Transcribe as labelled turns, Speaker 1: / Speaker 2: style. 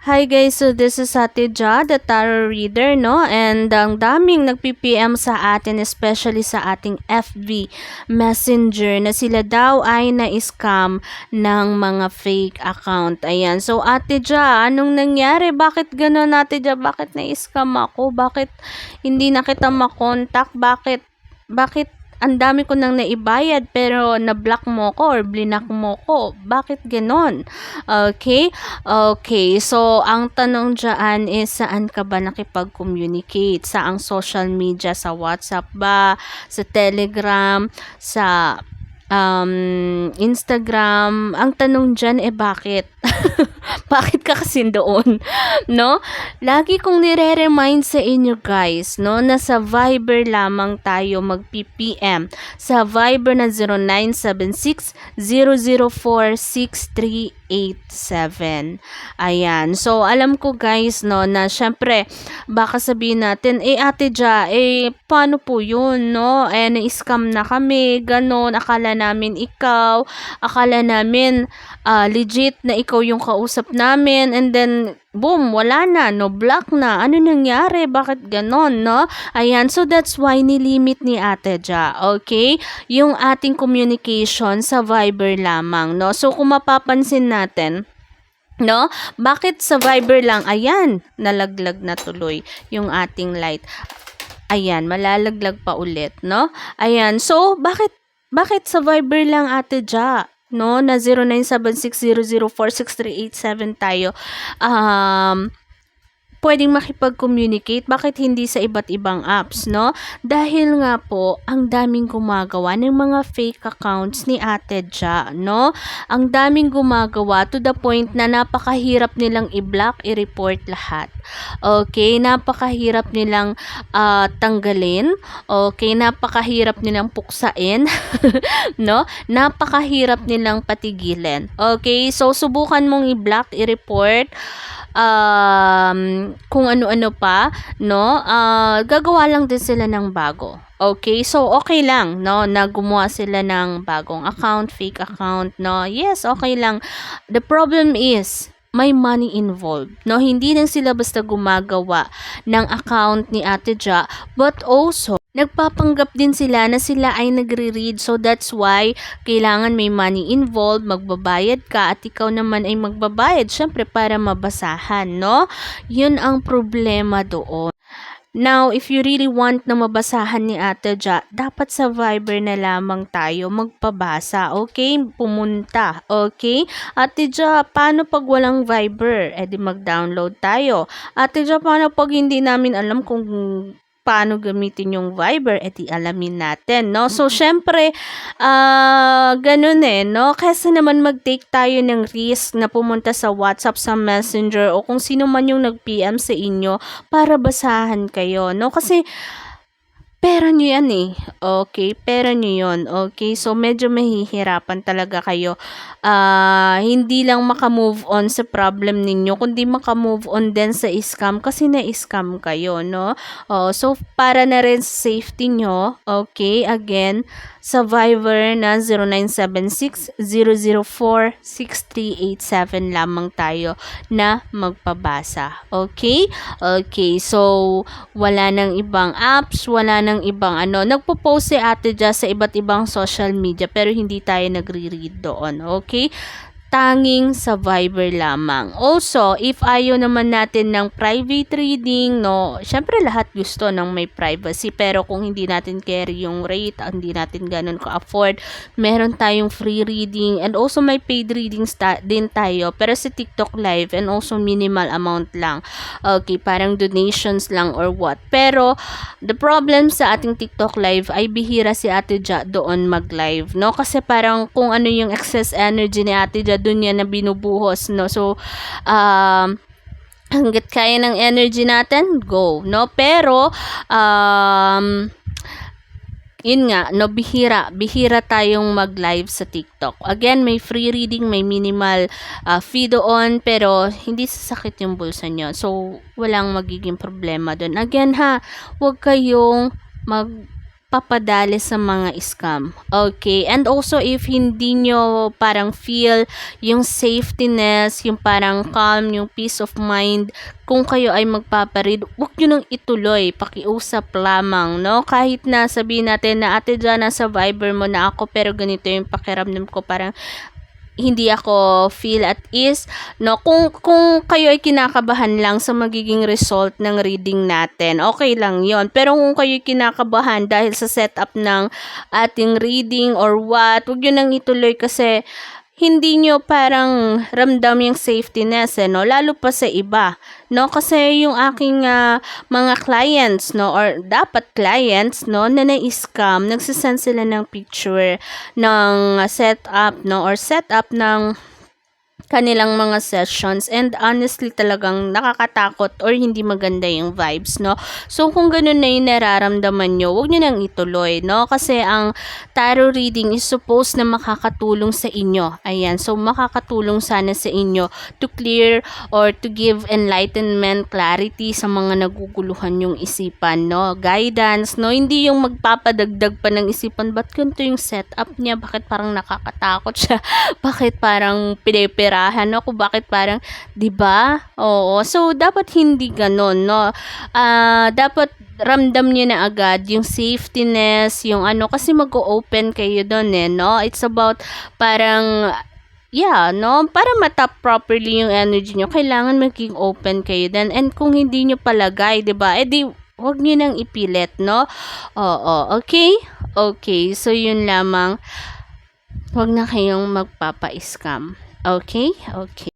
Speaker 1: Hi guys, so this is Ate Ja, the tarot reader, no? And ang daming nagpi-PM sa atin, especially sa ating FB Messenger, na sila daw ay na-scam ng mga fake account. Ayan, so Ate Ja, anong nangyari? Bakit gano'n, Ate Ja? Bakit na-scam ako? Bakit hindi na kita makontak? Bakit ang dami ko nang naibayad pero na-block mo ko or blinak mo ko? Bakit ganon? Okay? Okay, so ang tanong dyan is saan ka ba nakipag-communicate? Sa ang social media? Sa WhatsApp ba? Sa Telegram? Sa Instagram? Ang tanong dyan bakit? Bakit ka kasi doon? No? Lagi kong nire-remind sa inyo guys, no, na sa Viber lamang tayo mag-PPM. Sa Viber na 0976-004-6387. Ayan. So, alam ko guys, no, na syempre, baka sabihin natin, Ate Ja, paano po yun, no? Na-scam na kami, ganon. Akala namin ikaw, akala namin legit na ikaw yung kausap namin, and then boom, wala na, no, block na. Ano nangyari? Bakit ganon, no? Ayan, so that's why nilimit ni Ate Ja, okay? Yung ating communication sa Viber lamang, no? So kung mapapansin natin, no? Bakit sa Viber lang? Ayan, nalaglag na tuloy yung ating light. Ayan, malalaglag pa ulit, no? Ayan, so bakit sa Viber lang, Ate Ja? No, na 0976-004-6387 tayo pwedeng makipag-communicate. Bakit hindi sa iba't ibang apps, no? Dahil nga po, ang daming gumagawa ng mga fake accounts ni Ate Ja, no? Ang daming gumagawa to the point na napakahirap nilang i-block, i-report lahat. Okay, napakahirap nilang tanggalin. Okay, napakahirap nilang puksain, no? Napakahirap nilang patigilin. Okay, so subukan mong i-block, i-report, kung ano-ano pa, no? Gagawa lang din sila ng bago. Okay, so okay lang, no, na gumawa sila ng bagong account, fake account, no? Yes, okay lang. The problem is may money involved, no? Hindi lang sila basta gumagawa ng account ni Ate Ja, but also nagpapanggap din sila na sila ay nagre-read. So that's why kailangan may money involved, magbabayad ka at ikaw naman ay magbabayad syempre para mabasahan, no? Yun ang problema doon. Now, if you really want na mabasahan ni Ate Ja, dapat sa Viber na lamang tayo magpabasa, okay? Pumunta, okay? Ate Ja, paano pag walang Viber? Di mag-download tayo. Ate Ja, paano pag hindi namin alam kung paano gamitin yung Viber, di alamin natin, no? So, syempre, ganun no? Kesa naman mag-take tayo ng risk na pumunta sa WhatsApp, sa Messenger, o kung sino man yung nag-PM sa inyo para basahan kayo, no? Kasi, pera nyo yan okay? Pera nyo yun, okay? So, medyo mahihirapan talaga kayo. Hindi lang makamove on sa problem ninyo, kundi makamove on din sa scam kasi na-scam kayo, no? So, para na rin sa safety nyo, okay? Again, sa Viber na 0976-004-6387 lamang tayo na magpabasa, okay? Okay, so, wala nang ibang apps, wala nang ibang nagpo-post si Ate Ja sa iba't ibang social media pero hindi tayo nagre-read doon, okay? Tanging sa Viber lamang. Also, if ayaw naman natin ng private reading, no, syempre lahat gusto ng may privacy, pero kung hindi natin carry yung rate, hindi natin ganun ka-afford, meron tayong free reading and also may paid readings din tayo, pero sa TikTok Live and also minimal amount lang. Okay, parang donations lang or what. Pero, the problem sa ating TikTok Live ay bihira si Ate Ja doon mag-live, no? Kasi parang kung ano yung excess energy ni Ate Ja, dun yan na binubuhos, no? So, hanggat kaya ng energy natin, go, no? Pero, yun nga, no, bihira tayong mag-live sa TikTok. Again, may free reading, may minimal fee doon, pero hindi sasakit yung bulsa nyo. So, walang magiging problema doon. Again ha, huwag kayong papadali sa mga scam. Okay? And also, if hindi nyo parang feel yung safetyness, yung parang calm, yung peace of mind, kung kayo ay magpaparead, huwag nyo nang ituloy, pakiusap lamang, no? Kahit na sabihin natin na ate dyan, nasa Viber mo na ako, pero ganito yung pakiramdam ko, parang hindi ako feel at ease, no? Kung kayo ay kinakabahan lang sa magiging result ng reading natin, okay lang yon. Pero kung kayo ay kinakabahan dahil sa setup ng ating reading or what, huwag nyo nang ituloy kasi hindi nyo parang ramdam yung safetyness, no? Lalo pa sa iba, no? Kasi yung aking mga clients, no? Or dapat clients, no? Na na-scam, nagsisend sila ng picture ng setup, no? Or setup ng kanilang mga sessions, and honestly talagang nakakatakot or hindi maganda yung vibes, no? So kung ganun na yung nararamdaman nyo, huwag nyo nang ituloy, no? Kasi ang tarot reading is supposed na makakatulong sa inyo. Ayan, so makakatulong sana sa inyo to clear or to give enlightenment, clarity sa mga naguguluhan yung isipan, no? Guidance, no? Hindi yung magpapadagdag pa ng isipan, ba't ganito yung setup niya, bakit parang nakakatakot siya, bakit parang pinipirahan ako, bakit parang, 'di ba? Oo. So dapat hindi ganoon, no? Dapat ramdam niyo na agad yung safetyness, yung ano, kasi mag-open kayo doon, no? It's about parang yeah, no? Para matap properly yung energy nyo, kailangan maging open kayo din. And kung hindi nyo palagay, 'di ba? Di wag niyo nang ipilit, no? Oo, okay? Okay, so yun lamang. Huwag na kayong magpapa-scam. Okay? Okay.